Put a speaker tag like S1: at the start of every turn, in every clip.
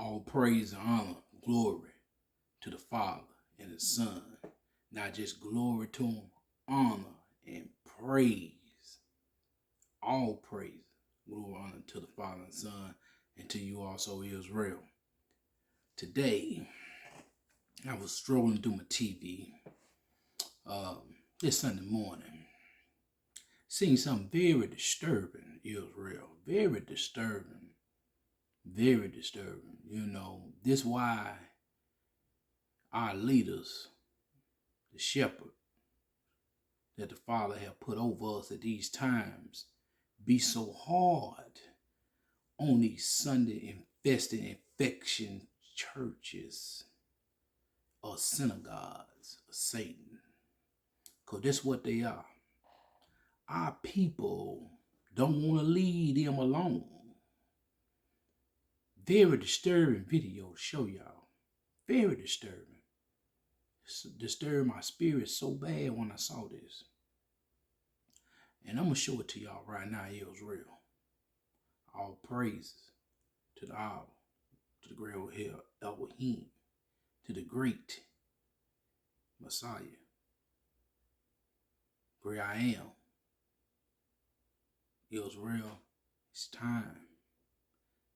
S1: All praise and honor, glory to the Father and the Son. Not just glory to him, honor and praise. All praise, glory, honor to the Father and Son, and to you also, Israel. Today, I was strolling through my TV this Sunday morning, seeing something very disturbing, Israel. Very disturbing. Very disturbing. You know, this why our leaders, the shepherd that the Father have put over us at these times, be so hard on these Sunday infested infection churches or synagogues of Satan. Because that's what they are. Our people don't want to leave them alone. Very disturbing video to show y'all. Very disturbing. It disturbed my spirit so bad when I saw this. And I'm going to show it to y'all right now. It was real. All praises to the Abba, to the great Elohim, to the great Messiah. Great I am. It was real. It's time.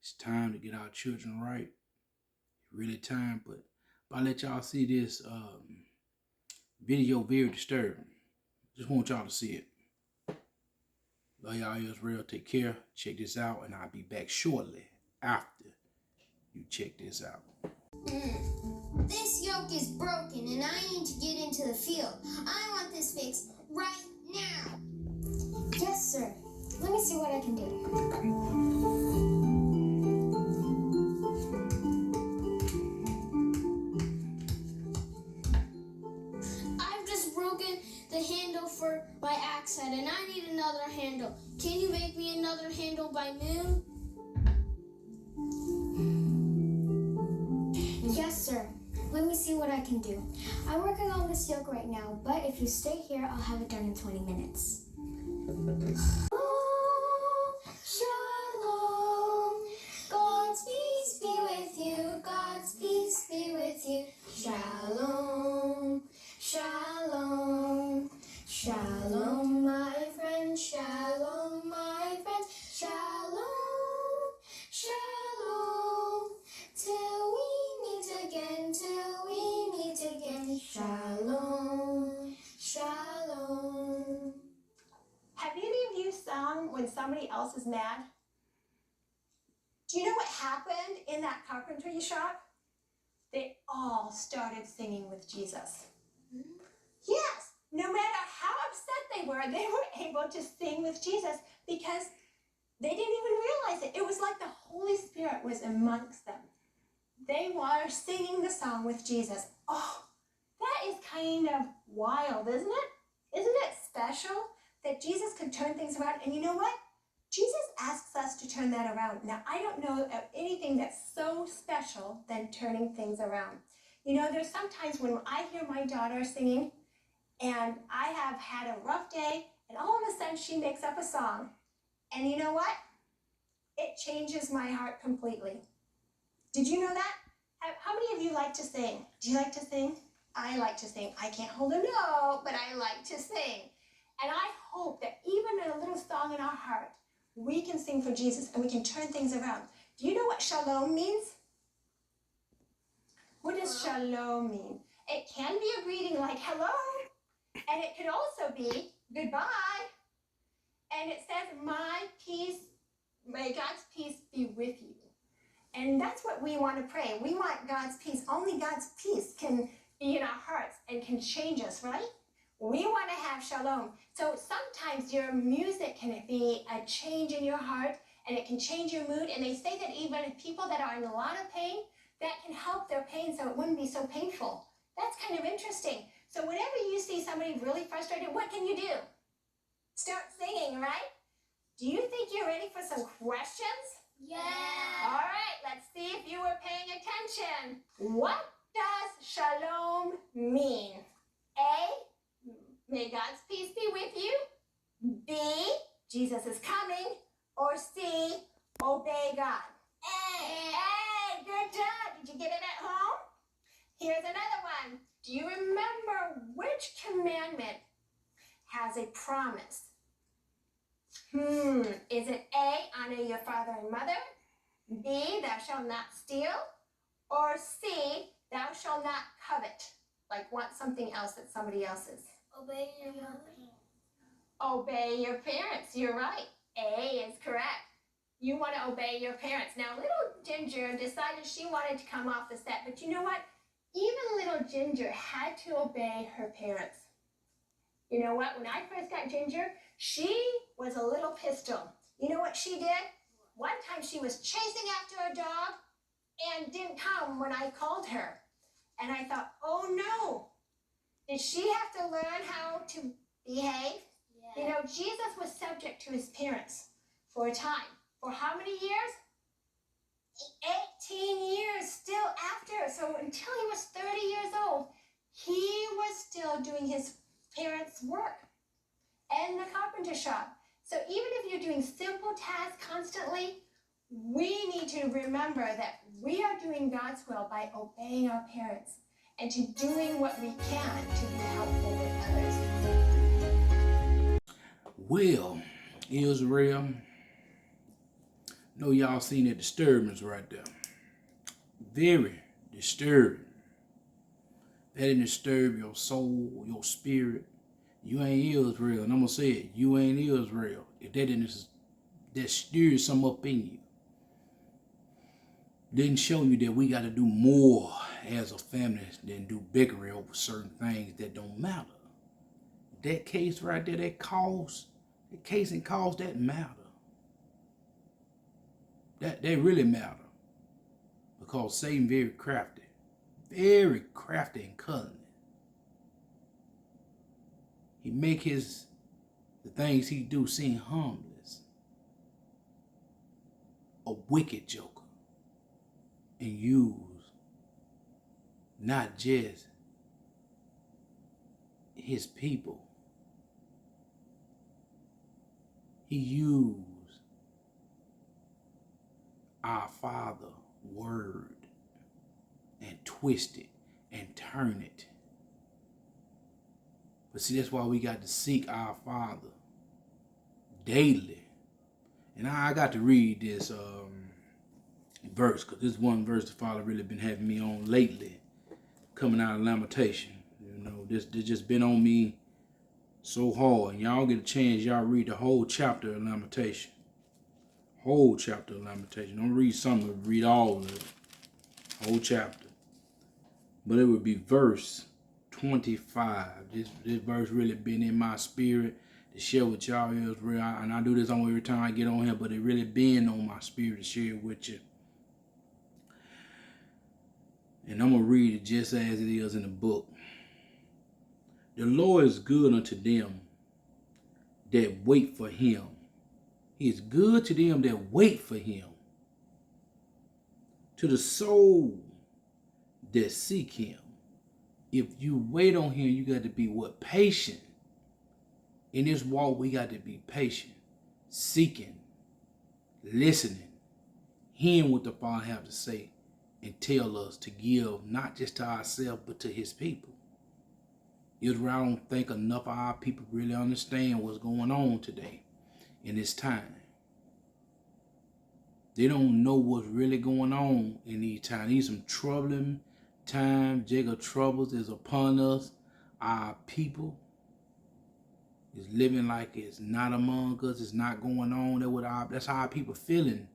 S1: It's time to get our children right. Really time, but I let y'all see this video, very disturbing. Just want y'all to see it. Love y'all, Israel. Take care. Check this out, and I'll be back shortly after you check this out.
S2: This yoke is broken, and I need to get into the field. I want this fixed right now. Yes, sir. Let me see what I can do. I've just broken the handle for my axe head, and I need another handle. Can you make me another handle by noon? Yes, sir. Let me see what I can do. I'm working on this yoke right now, but if you stay here, I'll have it done in 20 minutes. Shalom, God's peace be with you, God's peace be with you. Shalom, shalom, shalom, my friend, shalom, my friend, shalom, shalom, till we meet again, shalom, shalom.
S3: Have any of you sung when somebody else is mad? Do you know what happened in that carpentry shop? They all started singing with Jesus. Yes, no matter how upset they were able to sing with Jesus because they didn't even realize it. It was like the Holy Spirit was amongst them. They were singing the song with Jesus. Oh, that is kind of wild, isn't it? Isn't it special that Jesus could turn things around? And you know what? Jesus asks us to turn that around. Now, I don't know of anything that's so special than turning things around. You know, there's sometimes when I hear my daughter singing and I have had a rough day and all of a sudden she makes up a song. And you know what? It changes my heart completely. Did you know that? How many of you like to sing? Do you like to sing? I like to sing. I can't hold a note, but I like to sing. And I hope that even in a little song in our heart, we can sing for Jesus and we can turn things around. Do you know what shalom means? What does shalom mean? It can be a greeting like hello, and it could also be goodbye. And it says, my peace, may God's peace be with you. And that's what we want to pray. We want God's peace. Only God's peace can be in our hearts and can change us, right? We want to have shalom. So sometimes your music can be a change in your heart and it can change your mood. And they say that even people that are in a lot of pain, that can help their pain so it wouldn't be so painful. That's kind of interesting. So whenever you see somebody really frustrated, what can you do? Start singing, right? Do you think you're ready for some questions?
S2: Yeah.
S3: All right, let's see if you were paying attention. What does shalom mean? A, may God's peace be with you. B, Jesus is coming. Or C, obey God.
S2: A.
S3: Hey, good Good job. Did you get it at home? Here's another one. Do you remember which commandment has a promise? Is it A, honor your father and mother? B, thou shalt not steal? Or C, thou shalt not covet? Like want something else that's somebody else's.
S2: Obey your parents.
S3: Obey your parents. You're right. A is correct. You want to obey your parents. Now, little Ginger decided she wanted to come off the set, but you know what? Even little Ginger had to obey her parents. You know what? When I first got Ginger, she was a little pistol. You know what she did? One time she was chasing after a dog and didn't come when I called her. And I thought, oh no, did she have to learn how to behave? Yeah. You know, Jesus was subject to his parents for a time. For how many years? 18 years still after. So until he was 30 years old, he was still doing his parents' work in the carpenter shop. So even if you're doing simple tasks constantly, we need to remember that we are doing God's will by obeying our parents and to doing what we can to be helpful with others.
S1: Well, Israel, know y'all seen that disturbance right there. Very disturbing. That didn't disturb your soul, your spirit. You ain't Israel. And I'm going to say it. You ain't Israel. If that stirred something up in you. Didn't show you that we got to do more as a family than do bickering over certain things that don't matter. That case right there, that case and cause that matter. That really matter. Because Satan very crafty and cunning. He make the things he do seem harmless. A wicked joker. And use not just his people. He used our Father word and twist it and turn it. But see, that's why we got to seek our Father daily. And I got to read this verse, because this one verse the Father really been having me on lately, coming out of Lamentation. You know, this just been on me so hard. And y'all get a chance, y'all read the whole chapter of Lamentation. Whole chapter of Lamentation. Don't read some of it, read all of it. Whole chapter. But it would be verse 25. This verse really been in my spirit to share with y'all, Israel. And I do this on every time I get on here, but it really been on my spirit to share it with you. And I'm going to read it just as it is in the book. The Lord is good unto them that wait for him. He is good to them that wait for him. To the soul that seek him. If you wait on him, you got to be what? Patient. In this walk, we got to be patient. Seeking. Listening. Hearing what the Father have to say. And tell us to give not just to ourselves, but to his people. Israel, I don't think enough of our people really understand what's going on today in this time. They don't know what's really going on in these times. These some troubling times. Jacob troubles is upon us. Our people is living like it's not among us. It's not going on. That's how our people feeling.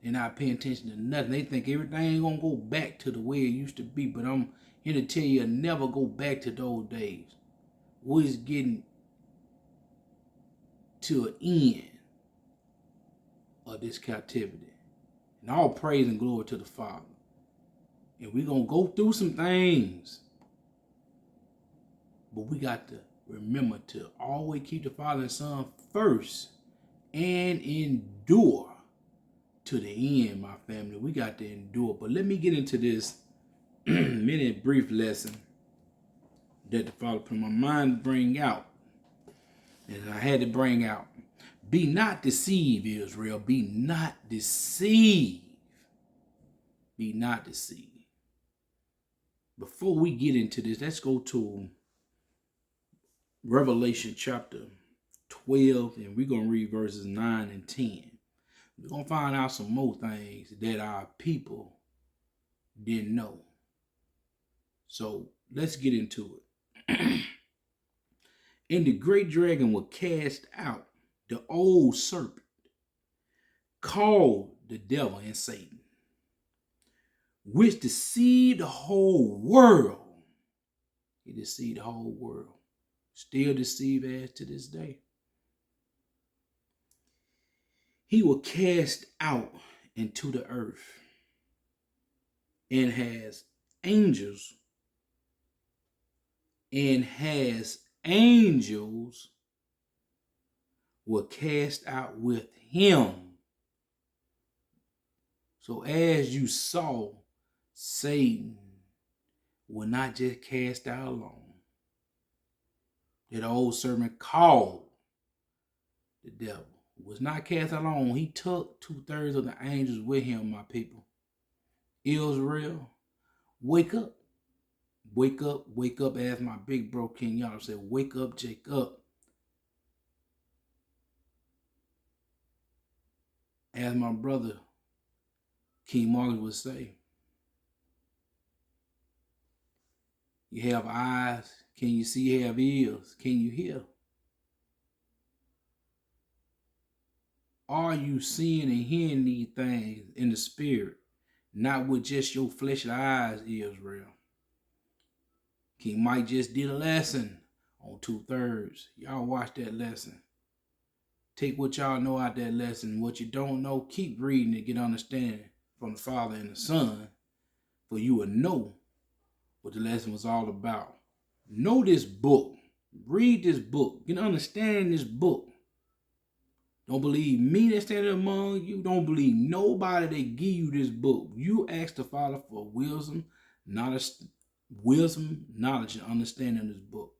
S1: They're not paying attention to nothing. They think everything ain't going to go back to the way it used to be. But I'm here to tell you, it'll never go back to those days. We're just getting to an end of this captivity. And all praise and glory to the Father. And we're going to go through some things. But we got to remember to always keep the Father and Son first. And endure. To the end, my family. We got to endure. But let me get into this minute brief lesson that the Father put in my mind to bring out. And I had to bring out. Be not deceived, Israel. Be not deceived. Be not deceived. Before we get into this, let's go to Revelation chapter 12, and we're going to read verses 9 and 10. We're going to find out some more things that our people didn't know. So let's get into it. And the great dragon was cast out, the old serpent, called the devil and Satan, which deceived the whole world. He deceived the whole world. Still deceived as to this day. He was cast out into the earth and has angels were cast out with him. So as you saw, Satan was not just cast out alone. That old serpent called the devil was not cast out alone. He took 2/3 of the angels with him, my people. Israel, wake up. Wake up, wake up, as my big bro King Yada said, wake up, Jacob. As my brother King Marcus would say, you have eyes, can you see? You have ears, can you hear? Are you seeing and hearing these things in the spirit, not with just your fleshly eyes, Israel? King Mike just did a lesson on 2/3. Y'all watch that lesson. Take what y'all know out that lesson. What you don't know, keep reading and get understanding from the Father and the Son, for you will know what the lesson was all about. Know this book. Read this book. Get understanding this book. Don't believe me that standing among you. Don't believe nobody that give you this book. You ask the Father for wisdom, knowledge, and understanding of this book.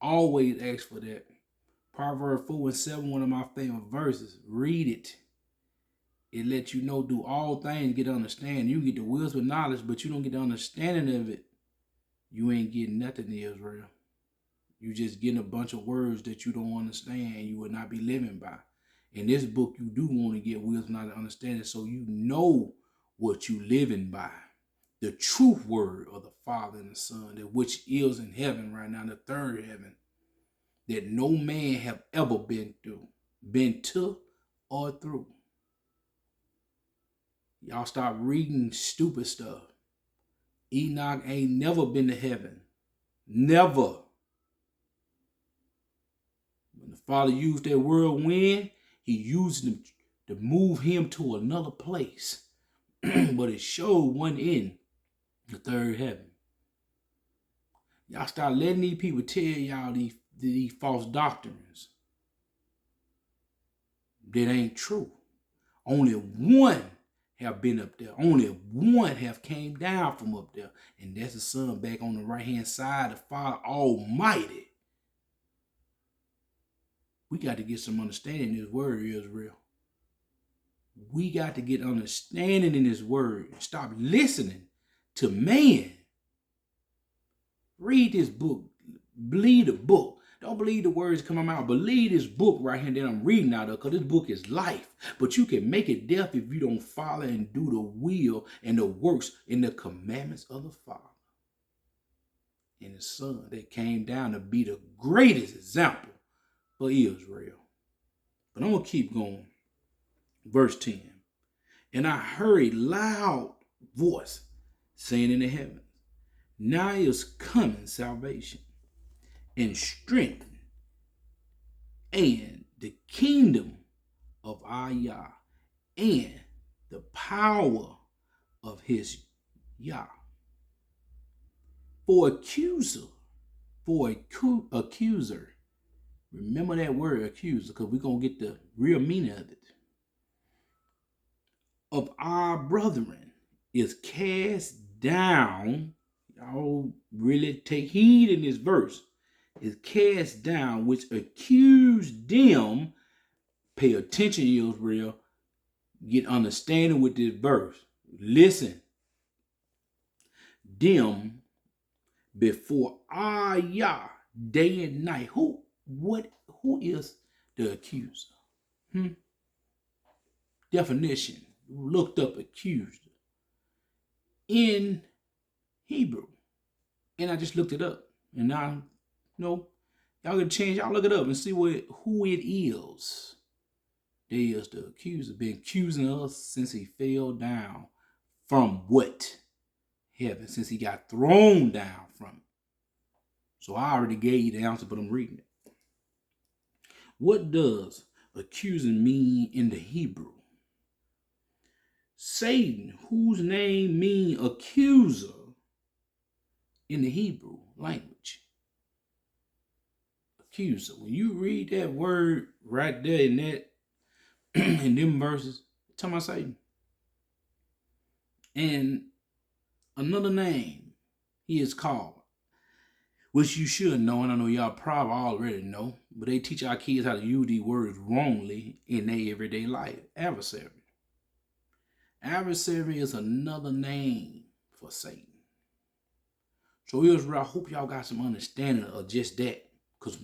S1: Always ask for that. Proverbs 4:7, one of my favorite verses. Read it. It lets you know, do all things, get understanding. You get the wisdom and knowledge, but you don't get the understanding of it. You ain't getting nothing, Israel. You just getting a bunch of words that you don't understand and you will not be living by. In this book, you do want to get wisdom and understanding so you know what you living by. The truth word of the Father and the Son, that which is in heaven right now, the third heaven, that no man have ever been to or through. Y'all stop reading stupid stuff. Enoch ain't never been to heaven. Never. When the Father used that whirlwind, he used them to move him to another place. But it showed one in the third heaven. Y'all start letting these people tell y'all these false doctrines that ain't true. Only one have been up there. Only one have came down from up there. And that's the Son back on the right-hand side, the Father Almighty. We got to get some understanding in this word, Israel. We got to get understanding in this word. Stop listening to man. Read this book. Believe the book. Don't believe the words come out my mouth. Believe this book right here that I'm reading out of, because this book is life. But you can make it death if you don't follow and do the will and the works and the commandments of the Father and the Son that came down to be the greatest example for Israel. But I'm going to keep going. Verse 10. And I heard a loud voice saying in the heavens, now is coming salvation and strength and the kingdom of our Yah and the power of his Yah. For accuser, remember that word accuser, because we're going to get the real meaning of it, of our brethren is cast down. Y'all really take heed in this verse. Is cast down, which accused them. Pay attention, Israel. Get understanding with this verse. Listen. Them before Yah day and night. Who is the accuser? Definition. Looked up accuser in Hebrew. And I just looked it up. And now, y'all can change. Y'all look it up and see who it is. There is the accuser. Been accusing us since he fell down from what? Heaven. Since he got thrown down from it. So I already gave you the answer, but I'm reading it. What does accusing mean in the Hebrew? Satan, whose name means accuser in the Hebrew language. Accuser. When you read that word right there in that in them verses, it's talking about Satan. And another name he is called, which you should know, and I know y'all probably already know, but they teach our kids how to use these words wrongly in their everyday life. Adversary. Adversary is another name for Satan. So Israel, I hope y'all got some understanding of just that, because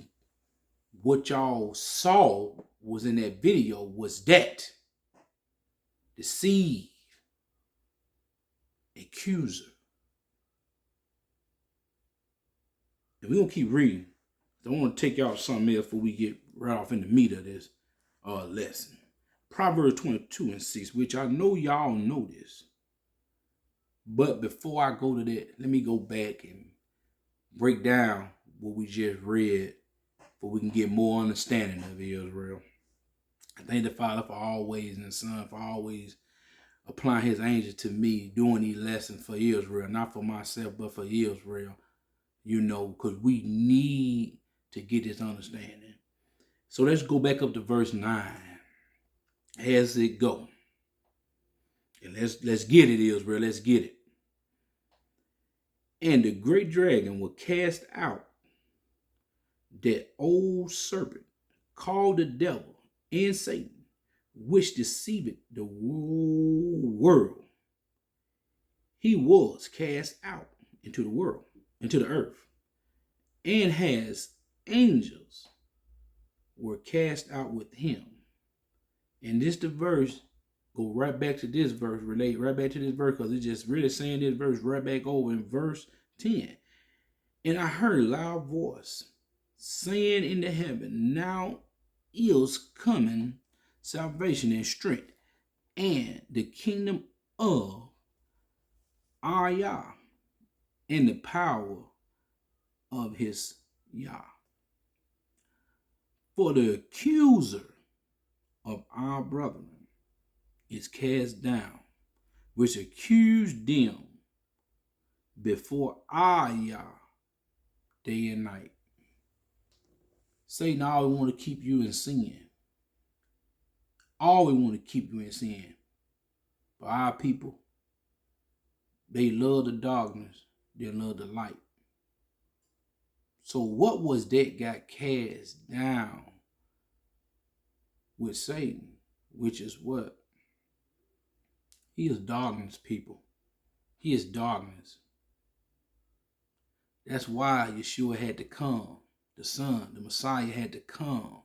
S1: what y'all saw was in that video was that. Deceive. Accuser. And we're going to keep reading. I want to take y'all to something else before we get right off in the meat of this lesson. Proverbs 22:6, which I know y'all know this. But before I go to that, let me go back and break down what we just read so we can get more understanding of Israel. I thank the Father for always and the Son for always applying his angels to me, doing these lessons for Israel, not for myself, but for Israel, because we need to get this understanding. So let's go back up to verse 9. As it go. And let's get it, Israel. Let's get it. And the great dragon will cast out that old serpent called the devil and Satan, which deceiveth the whole world. He was cast out into the world, into the earth, and his angels were cast out with him. And this the verse, go right back to this verse, relate right back to this verse, because it's just really saying this verse right back over in verse 10. And I heard a loud voice saying in the heaven, now is coming salvation and strength, and the kingdom of our Yah, and the power of his Yah. For the accuser of our brethren is cast down, which accused them before our Yah day and night. Satan always want to keep you in sin. Always want to keep you in sin. But our people, they love the darkness, they love the light. So what was that got cast down with Satan, which is what? He is darkness, people. He is darkness. That's why Yeshua had to come. The Son, the Messiah had to come.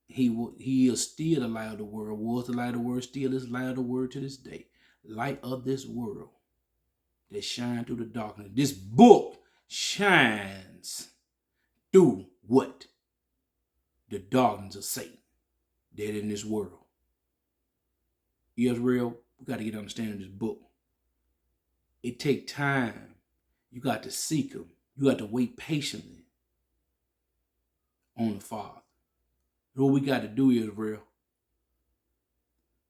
S1: He is still the light of the world, was the light of the world, still is the light of the world to this day. Light of this world that shine through the darkness. This book shines through what? The darkness of Satan that in this world. Israel, we got to get understanding this book. It take time. You got to seek him. You got to wait patiently on the Father. What we got to do, Israel.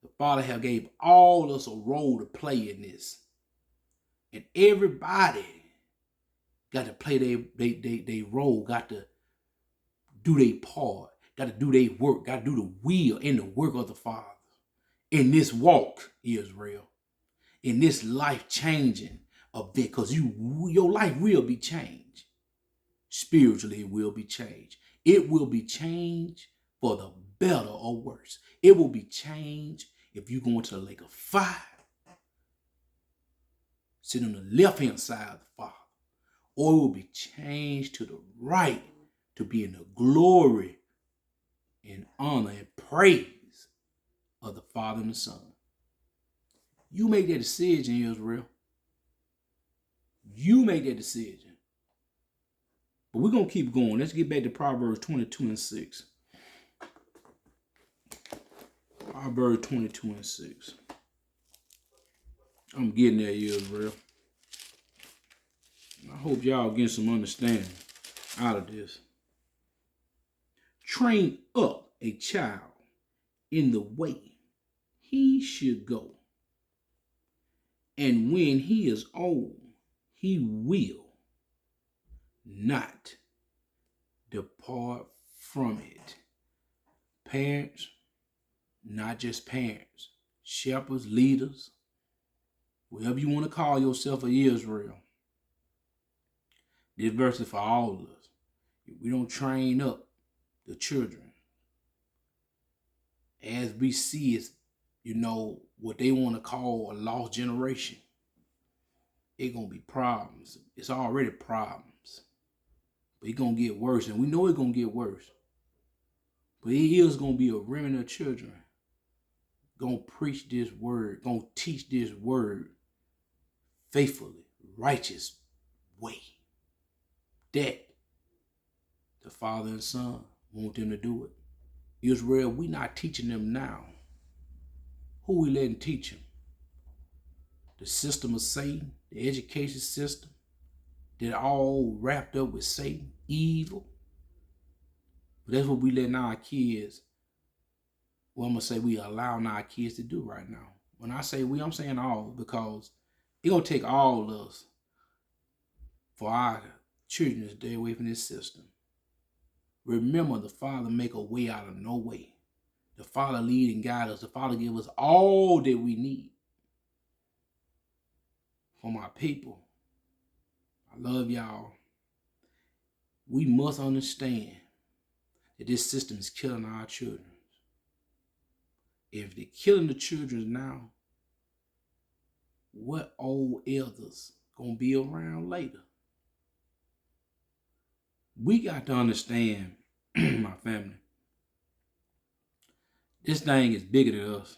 S1: The Father have gave all us a role to play in this. And everybody got to play their role, got to do their part, got to do their work, got to do the will and the work of the Father. In this walk, Israel, in this life-changing event, because your life will be changed. Spiritually, it will be changed. It will be changed for the better or worse. It will be changed If you go into the lake of fire, sit on the left-hand side of the Father, or it will be changed to the right to be in the glory and honor and praise of the Father and the Son. You make that decision, Israel. You make that decision. But we're going to keep going. Let's get back to Proverbs 22:6. Proverbs 22:6. I'm getting there, Israel. I hope y'all get some understanding out of this. Train up a child in the way he should go, and when he is old, he will not depart from it. Parents, not just parents, shepherds, leaders, whatever you want to call yourself of Israel. This verse is for all of us. If we don't train up the children, as we see is, what they want to call a lost generation, it's going to be problems. It's already problems. But it's going to get worse, and we know it's going to get worse. But it is going to be a remnant of children going to preach this word, going to teach this word faithfully, righteous way. That the Father and Son want them to do it. Israel, we not teaching them now. Who we letting teach them? The system of Satan, the education system, that all wrapped up with Satan, evil. But that's what we letting our kids, well, I'm going to say we allowing our kids to do right now. When I say we, I'm saying all, because it's going to take all of us for our children to stay away from this system. Remember, the Father make a way out of no way. The Father lead and guide us. The Father give us all that we need. For my people, I love y'all. We must understand that this system is killing our children. If they're killing the children now, what old elders gonna be around later? We got to understand, my family, this thing is bigger than us.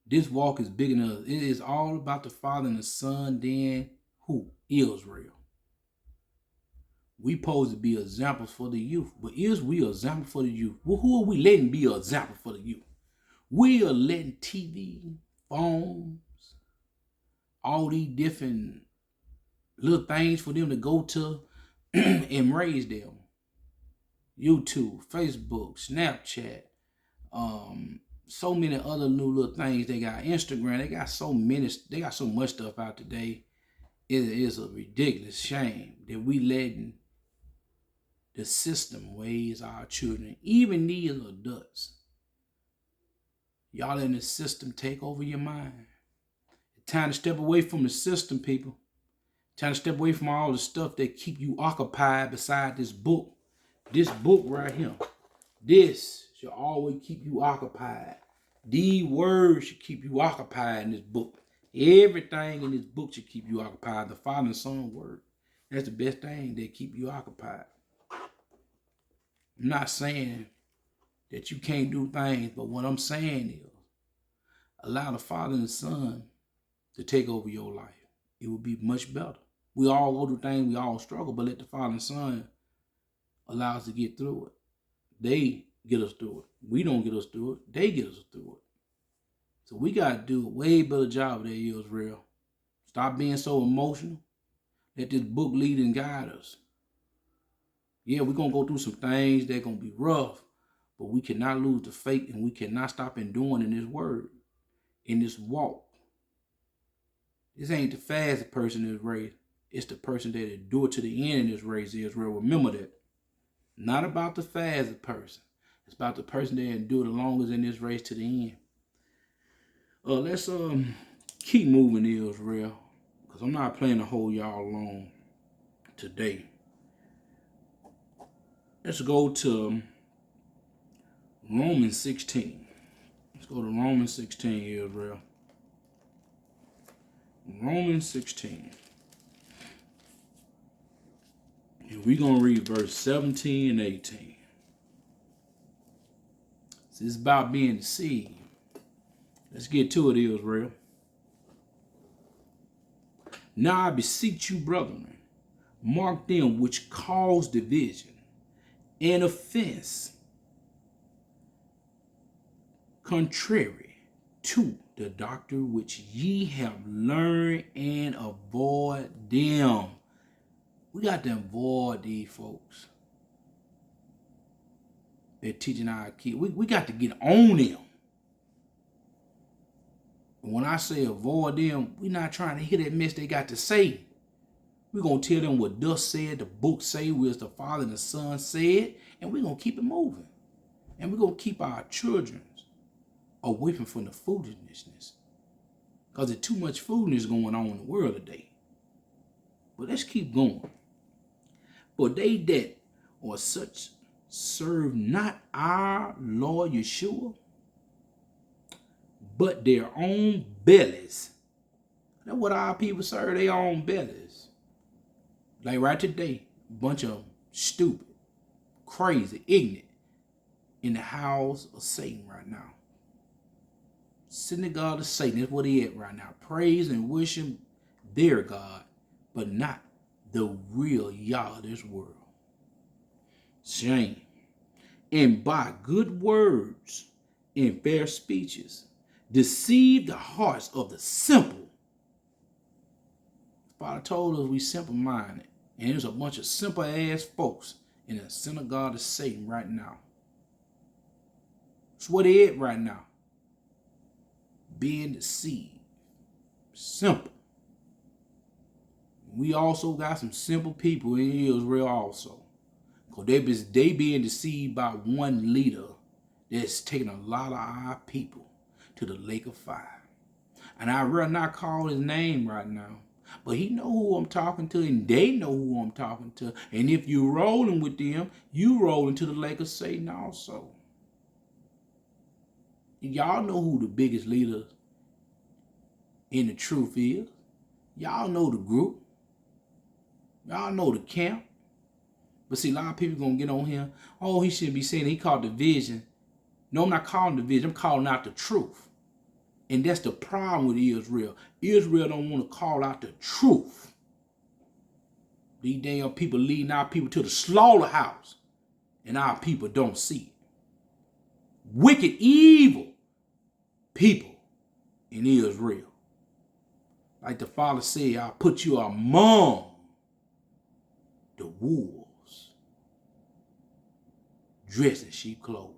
S1: This walk is bigger than us. It is all about the Father and the Son, then who? Israel. We supposed to be examples for the youth. But is we an example for the youth? Well, who are we letting be an example for the youth? We are letting TV, phones, all these different little things for them to go to and raise them. YouTube, Facebook, Snapchat, so many other new little things. They got Instagram. They got so much stuff out today. It is a ridiculous shame that we letting the system raise our children, even these adults. Y'all letting the system take over your mind. It's time to step away from the system, people. Time to step away from all the stuff that keep you occupied beside this book. This book right here. This should always keep you occupied. These words should keep you occupied in this book. Everything in this book should keep you occupied. The Father and Son word. That's the best thing that keep you occupied. I'm not saying that you can't do things, but what I'm saying is allow the Father and the Son to take over your life. It will be much better. We all go through things, we all struggle, but let the Father and Son allow us to get through it. They get us through it. We don't get us through it. They get us through it. So we got to do a way better job of that, Israel. Stop being so emotional. Let this book lead and guide us. Yeah, we're going to go through some things that are going to be rough, but we cannot lose the faith and we cannot stop enduring in this word, in this walk. This ain't the fastest person in this race. It's the person that endured to the end in this race, Israel. Remember that. Not about the fastest person. It's about the person that endured the longest in this race to the end. Let's keep moving, Israel, because I'm not playing to hold y'all along today. Let's go to Romans 16. Let's go to Romans 16, Israel. Romans 16. And we're going to read verse 17 and 18. So it's about being deceived. Let's get to it, Israel. Now I beseech you, brethren, mark them which cause division and offense, contrary to the doctrine which ye have learned, and avoid them. We got to avoid these folks. They're teaching our kids. We got to get on them. And when I say avoid them, we're not trying to hear that mess they got to say. We're going to tell them what thus said, the book say, which the Father and the Son said, and we're going to keep it moving. And we're going to keep our children away from the foolishness. Because there's too much foolishness going on in the world today. But let's keep going. For they that are such serve not our Lord Yeshua, but their own bellies. That's what our people serve, their own bellies. Like right today, a bunch of stupid, crazy, ignorant in the house of Satan right now. Synagogue of Satan, that's what he at right now. Praise and worship their God, but not the real Yah of this world. Shame. And by good words and fair speeches, deceive the hearts of the simple. Father told us we simple-minded. And there's a bunch of simple-ass folks in the synagogue of Satan right now. That's what they at right now. Being deceived. Simple. We also got some simple people in Israel also. Because they being deceived by one leader that's taking a lot of our people to the lake of fire. And I will not call his name right now. But he know who I'm talking to, and they know who I'm talking to. And if you rolling with them, you rolling to the lake of Satan also. Y'all know who the biggest leader in the truth is. Y'all know the group. Y'all know the camp. But see, a lot of people going to get on here. Oh, he shouldn't be saying he called division. No, I'm not calling division. I'm calling out the truth. And that's the problem with Israel. Israel don't want to call out the truth. These damn people leading our people to the slaughterhouse. And our people don't see it. Wicked, evil people in Israel. Like the Father said, I'll put you among the wolves, dressed in sheep clothing.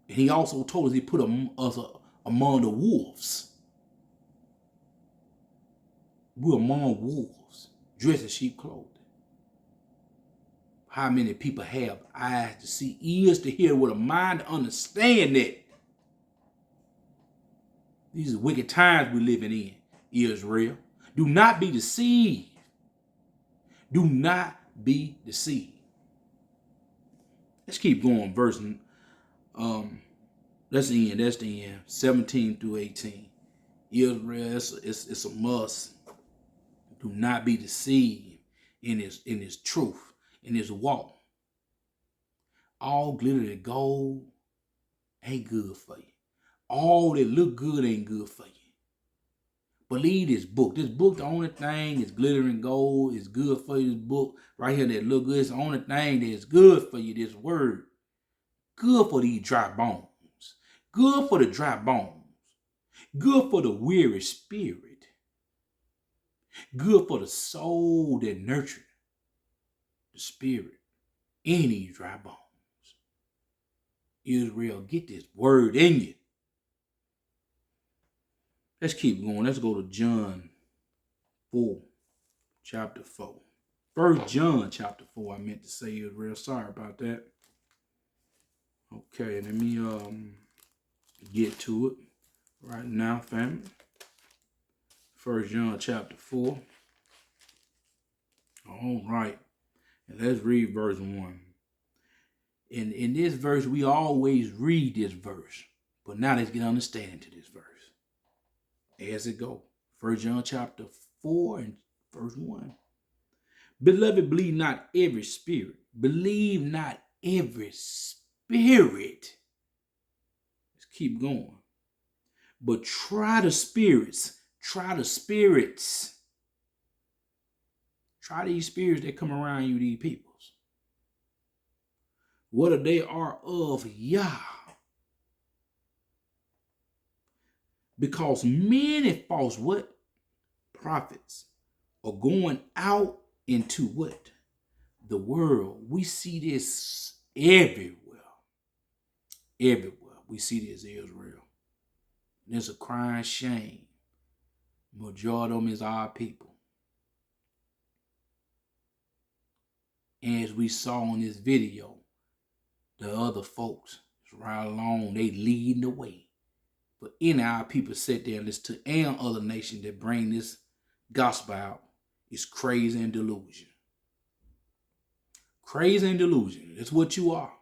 S1: And he also told us he put us among the wolves. We're among wolves, dressed in sheep clothing. How many people have eyes to see, ears to hear, with a mind to understand that? These are wicked times we're living in, Israel. Do not be deceived. Do not be deceived. Let's keep going. Verse, that's the end. 17 through 18. Israel, it's a must. Do not be deceived in his truth, in his walk. All glitter and gold ain't good for you. All that look good ain't good for you. Believe this book. This book, the only thing is glittering gold. Is good for you. This book right here that look good. It's the only thing that's good for you. This word. Good for these dry bones. Good for the dry bones. Good for the weary spirit. Good for the soul that nurtured the spirit in these dry bones. Israel, get this word in you. Let's keep going. Let's go to John 4, chapter 4. 1 John chapter 4, I meant to say, Israel. Sorry about that. Okay, let me get to it right now, family. 1 John chapter 4. All right. And let's read verse 1. In this verse, we always read this verse. But now let's get understanding to this verse. As it go. 1 John chapter 4 and verse 1. Beloved, believe not every spirit. Believe not every spirit. Let's keep going. But try the spirits. Try the spirits. Try these spirits that come around you, these peoples. Whether they are of Yah. Because many false what? Prophets are going out into what? The world. We see this everywhere. Everywhere. We see this in Israel. And it's a crying shame. Majority of them is our people. And as we saw in this video, the other folks right along, they leading the way. But any of our people sit there and listen to and other nations that bring this gospel out is crazy and delusion. Crazy and delusion. That's what you are.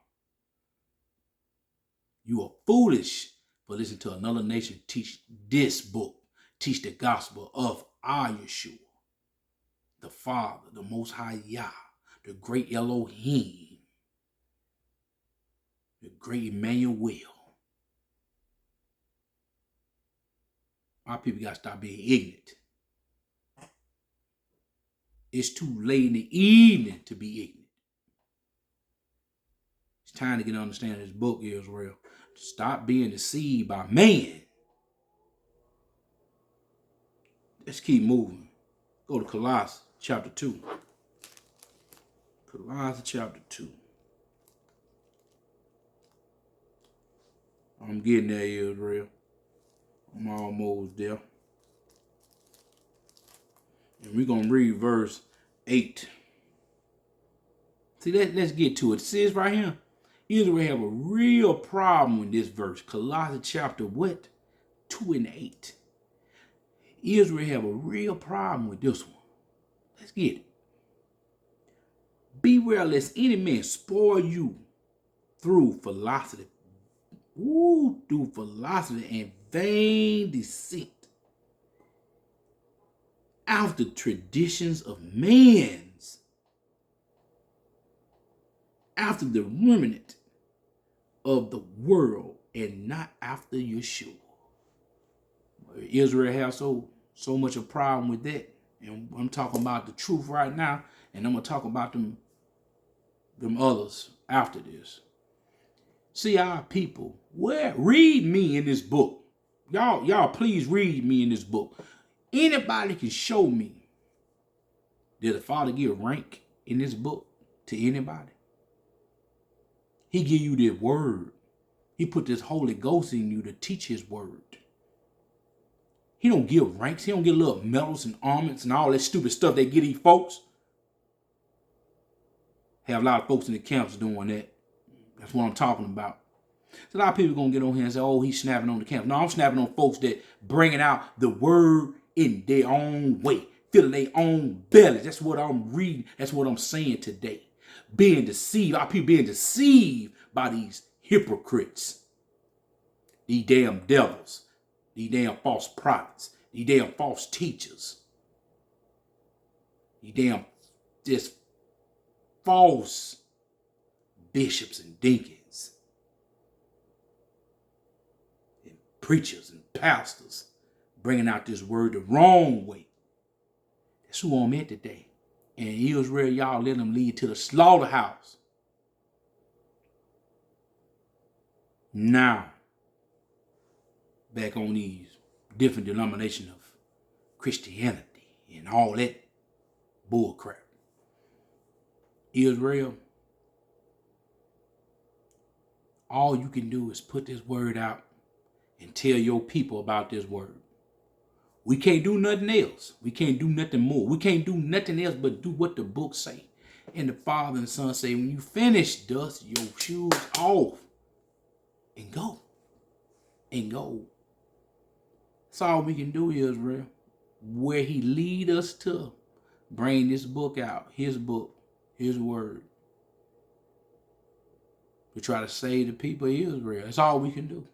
S1: You are foolish for listening to another nation teach this book, teach the gospel of our Yeshua, the Father, the Most High Yah, the great Elohim, the great Emmanuel. Our people got to stop being ignorant. It's too late in the evening to be ignorant. It's time to get to understand this book, Israel. Stop being deceived by man. Let's keep moving. Go to Colossians chapter 2. Colossians chapter 2. I'm getting there, Israel. I'm almost there. And we're going to read verse 8. See, let's get to it. It says right here, Israel have a real problem with this verse. Colossians chapter what? 2 and 8. Israel have a real problem with this one. Let's get it. Beware lest any man spoil you through philosophy. Through philosophy and vain deceit, after traditions of man's, after the remnant of the world, and not after Yeshua. Israel has so much a problem with that, and I'm talking about the truth right now, and I'm gonna talk about them others after this. See, our people, read me in this book. Y'all please read me in this book. Anybody can show me, did the Father give rank in this book to anybody? He give you this word. He put this Holy Ghost in you to teach his word. He don't give ranks. He don't give little medals and ornaments and all that stupid stuff they give these folks. Have a lot of folks in the camps doing that. That's what I'm talking about. So a lot of people going to get on here and say, oh, he's snapping on the camp. No, I'm snapping on folks that bringing out the word in their own way, filling their own belly. That's what I'm reading. That's what I'm saying today. Being deceived. Our people being deceived by these hypocrites. These damn devils. These damn false prophets. These damn false teachers. These damn just false bishops and deacons and preachers and pastors bringing out this word the wrong way. That's who I'm at today. And Israel, y'all let them lead to the slaughterhouse. Now, back on these different denominations of Christianity and all that bull crap. Israel, all you can do is put this word out and tell your people about this word. We can't do nothing else. We can't do nothing more. We can't do nothing else but do what the book say. And the Father and the Son say, when you finish, dust your shoes off and go. And go. That's all we can do, Israel. Where he lead us to, bring this book out, his book, his word. We try to save the people of Israel. That's all we can do.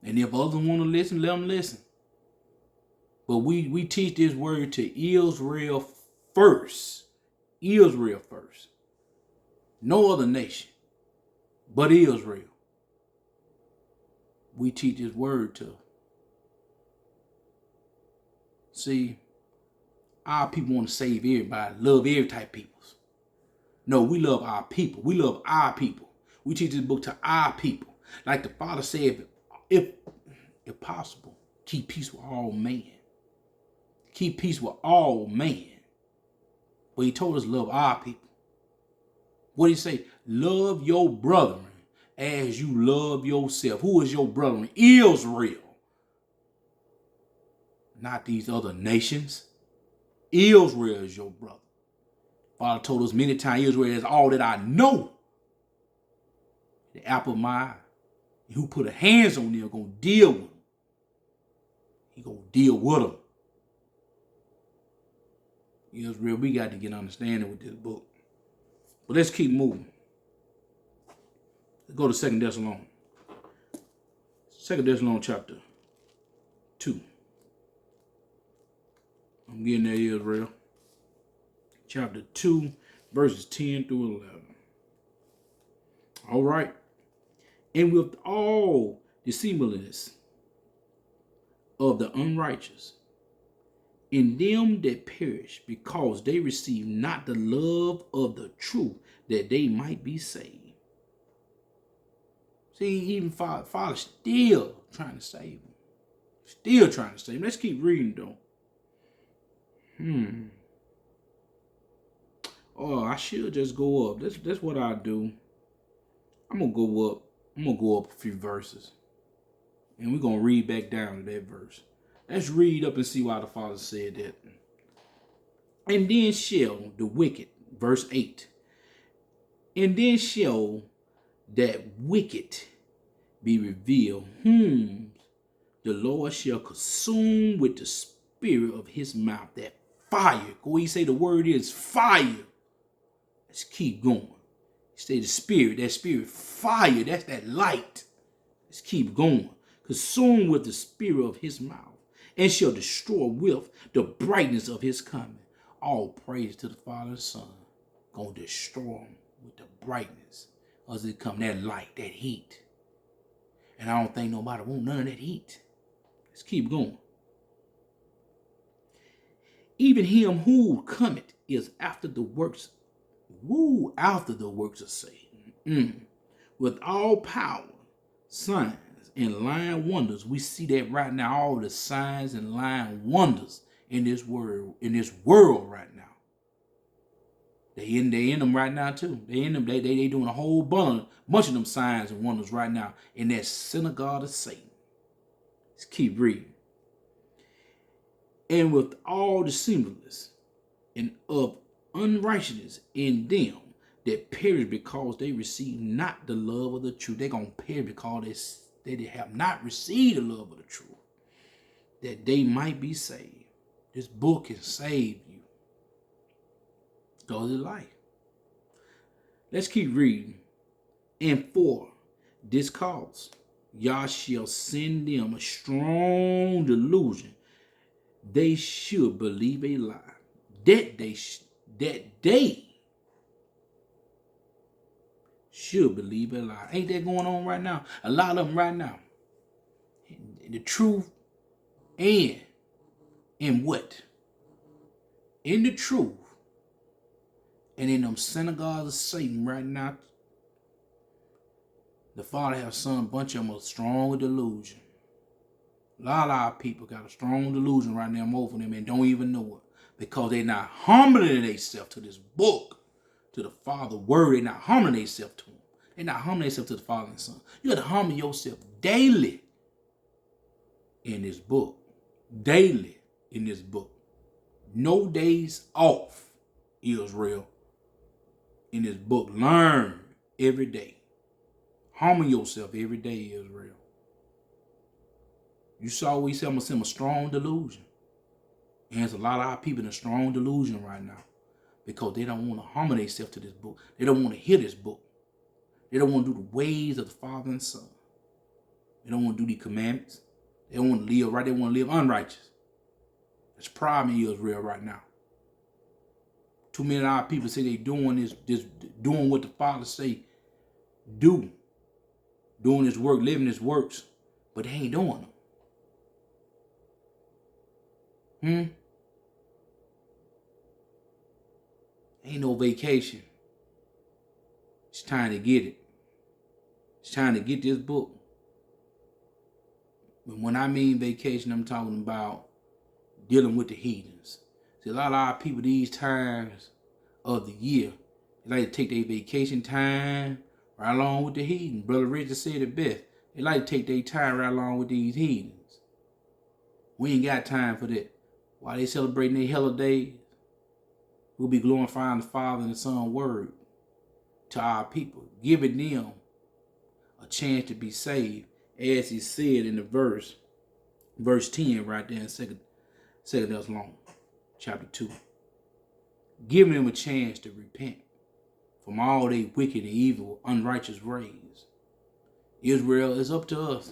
S1: And if others want to listen, let them listen. But we teach this word to Israel first. Israel first. No other nation but Israel. We teach this word to. See, our people want to save everybody, love every type of peoples. No, we love our people. We love our people. We teach this book to our people. Like the Father said, if possible, keep peace with all men. Keep peace with all men. But he told us love our people. What did he say? Love your brethren as you love yourself. Who is your brethren? Israel. Not these other nations. Israel is your brother. Father told us many times, Israel is all that I know. The apple of my eye. Who put a hands on them gonna deal with them. He gonna deal with them. Israel, we got to get understanding with this book. But let's keep moving. Let's go to 2 Thessalonians. 2 Thessalonians chapter 2. I'm getting there, Israel. Chapter 2, verses 10 through 11. All right. And with all deceitfulness of the unrighteous, in them that perish, because they receive not the love of the truth, that they might be saved. See, even Father still trying to save them. Still trying to save them. Let's keep reading, though. Oh, I should just go up. That's what I do. I'm gonna go up. I'm gonna go up a few verses, and we're gonna read back down to that verse. Let's read up and see why the Father said that. And then shall the wicked, verse 8. And then shall that wicked be revealed, whom the Lord shall consume with the spirit of his mouth. That fire. Go ahead, say the word is fire. Let's keep going. Say the spirit, that spirit, fire, that's that light. Let's keep going. Consumed with the spirit of his mouth, and shall destroy with the brightness of his coming. All praise to the Father and Son. Gonna destroy them with the brightness as it come, that light, that heat. And I don't think nobody want none of that heat. Let's keep going. Even him who cometh is after the works, after the works of Satan. With all power, signs, and lying wonders. We see that right now, all the signs and lying wonders in this world right now. They in them right now too. They in them. They doing a whole bunch of them signs and wonders right now in that synagogue of Satan. Let's keep reading. And with all deceitfulness and of unrighteousness in them that perish, because they receive not the love of the truth. They're going to perish because they have not received the love of the truth, that they might be saved. This book can save you. Go to life. Let's keep reading. And for this cause, Yah shall send them a strong delusion. They should believe a lie. That they should believe a lie. Ain't that going on right now? A lot of them right now. The truth and in what? In the truth and in them synagogues of Satan right now. The Father has sent a bunch of them a strong delusion. A lot of our people got a strong delusion right now over them and don't even know it. Because they're not humbling themselves to this book, to the Father's word. They're not humbling themselves to him. They're not humbling themselves to the Father and Son. You got to humble yourself daily in this book. Daily in this book. No days off, Israel. In this book. Learn every day. Humble yourself every day, Israel. You saw we said I'm going to send a strong delusion. And there's a lot of our people in a strong delusion right now. Because they don't want to humble themselves to this book. They don't want to hear this book. They don't want to do the ways of the Father and Son. They don't want to do these commandments. They don't want to live right. They want to live unrighteous. There's a problem in Israel right now. Too many of our people say they doing this doing what the Father say do. Doing his work, living his works, but they ain't doing them. Ain't no vacation. It's time to get it. It's time to get this book. But when I mean vacation, I'm talking about dealing with the heathens. See, a lot of our people these times of the year, they like to take their vacation time right along with the heathen. Brother Richard said it best. They like to take their time right along with these heathens. We ain't got time for that. While they celebrating their holidays, we'll be glorifying the Father and the Son word to our people, giving them a chance to be saved, as he said in the verse 10 right there in 2 Thessalonians chapter 2. Giving them a chance to repent from all their wicked and evil, unrighteous ways. Israel, is up to us.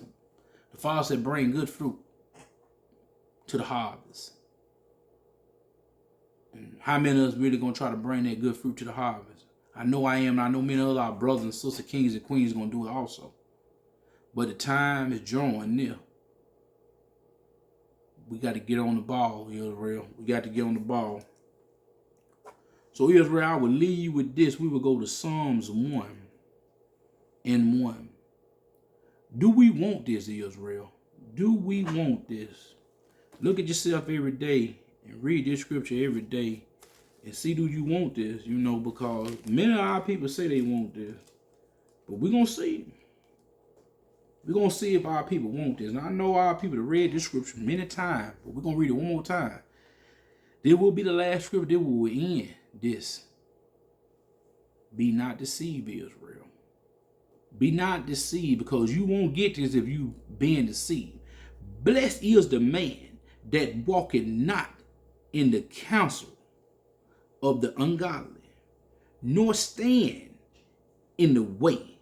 S1: The Father said, bring good fruit to the harvest. And how many of us really going to try to bring that good fruit to the harvest? I know I am, and I know many of our brothers and sisters, kings and queens, are going to do it also. But the time is drawing near. We got to get on the ball, Israel. We got to get on the ball. So Israel, I will leave you with this. We will go to Psalms 1:1. Do we want this, Israel? Do we want this? Look at yourself every day and read this scripture every day and see, do you want this? You know, because many of our people say they want this. But we're going to see. We're going to see if our people want this. And I know our people have read this scripture many times, but we're going to read it one more time. This will be the last scripture that will end this. Be not deceived, Israel. Be not deceived, because you won't get this if you being deceived. Blessed is the man that walketh not in the counsel of the ungodly, nor stand in the way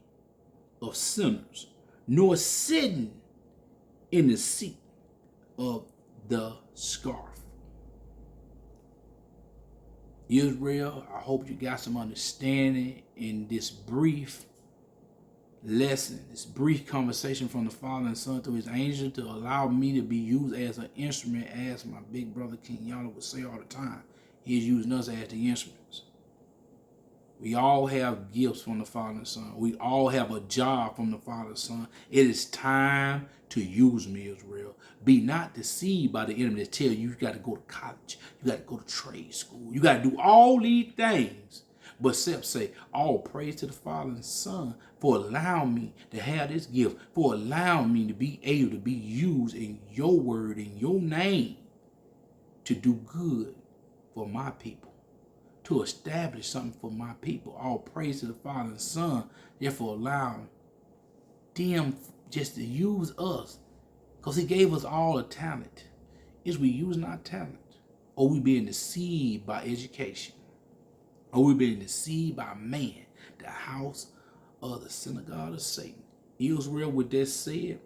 S1: of sinners, nor sitting in the seat of the scoffers. Israel, I hope you got some understanding in this brief lesson, this brief conversation from the Father and Son through his angel to allow me to be used as an instrument, as my big brother King Yalla would say all the time. He's using us as the instruments. We all have gifts from the Father and Son. We all have a job from the Father and Son. It is time to use me, Israel. Be not deceived by the enemy that tell you got to go to college. You got to go to trade school. You got to do all these things. But except say, all praise to the Father and Son for allowing me to have this gift, for allowing me to be able to be used in your word, in your name, to do good for my people, to establish something for my people. All praise to the Father and Son, therefore allowing them just to use us, because he gave us all a talent. Is we using our talent, or we being deceived by education, or we being deceived by man, the house of the synagogue of Satan? Israel, with that said,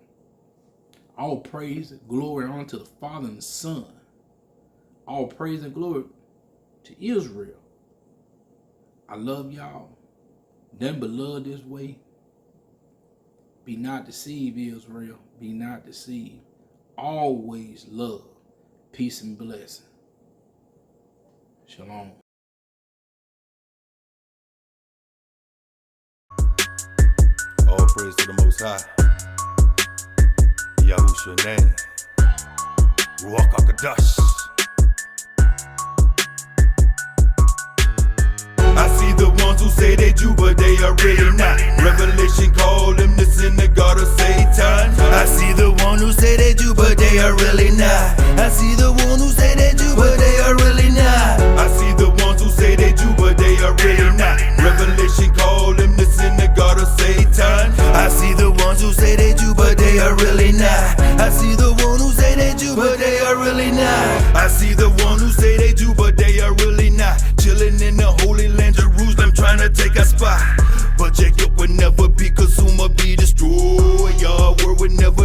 S1: all praise and glory unto the Father and the Son. All praise and glory to Israel. I love y'all. Nothing but love this way. Be not deceived, Israel. Be not deceived. Always love, peace, and blessing. Shalom.
S4: All praise to the Most High. Yahushua name. Ruach HaKodesh. I see the ones who say they Jew, but they are really not. Revelation call them the synagogue of Satan. I see the one who say they Jew, but they are really not. I see the one who say they Jew, but they are really not. I see the ones who say they Jew, but they are really not. Revelation call them the synagogue of Satan. I see the ones who say they Jew, but they are really not. I see the one who say they Jew, but they are really not. I see the one who say they Jew, but they are really not. Chilling in the Holy Land, Jerusalem, trying to take a spot. But Jacob would never be consumed or be destroyed. Your word would never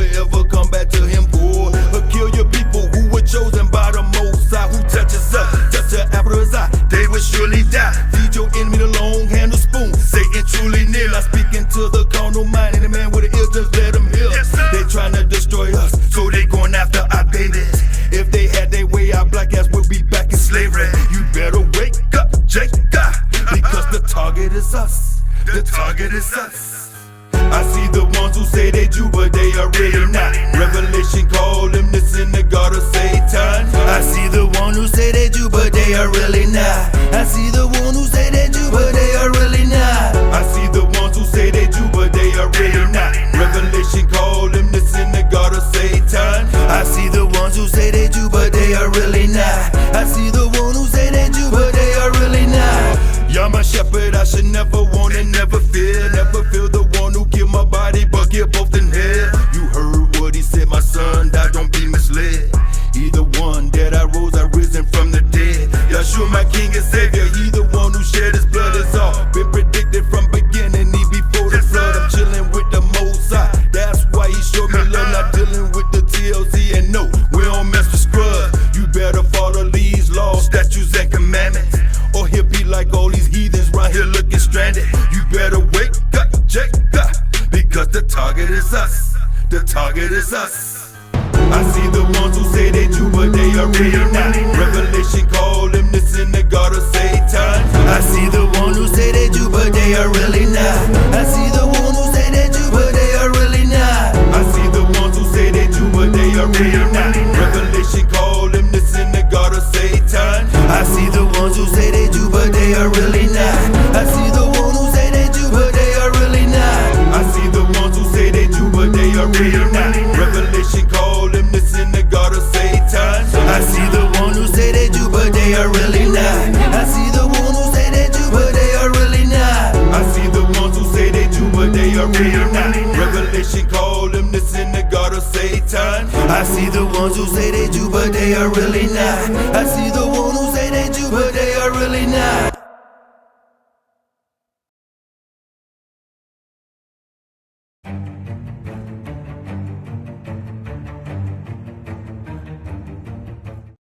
S4: The target is us. I see the ones who say they Jew, but they are really not. Revelation call them the synagogue of Satan. I see the one who say they Jew, but they are really not. I see the one who say they Jew, but they are really not. I see the ones who say they Jew, but they are really not. Revelation call them the synagogue of Satan. I see the ones who say they Jew, but they are really not. I see the one who say they Jew, but they are really not. You're my shepherd, I should never want and never fear. Never feel the one who kill my body, but get both in hell. You heard what he said, my son, die, don't be misled. He the one that I rose, I risen from the dead. Yeshua, my King and Savior, he the one who shed his blood. It's all been predicted from beginning, he before the flood. I'm chilling with the Most High, that's why he showed me love. Not dealing with the TLC, and no, we don't mess with scrubs. You better follow these laws, statutes, and commandments, or he'll be like all these heathens right here looking stranded. You better wake up, check up, because the target is us. The target is us. I see the ones who say they Jew, but they are really not. Revelation call them the synagogue of Satan. I see the one who say they Jew, but they are really not.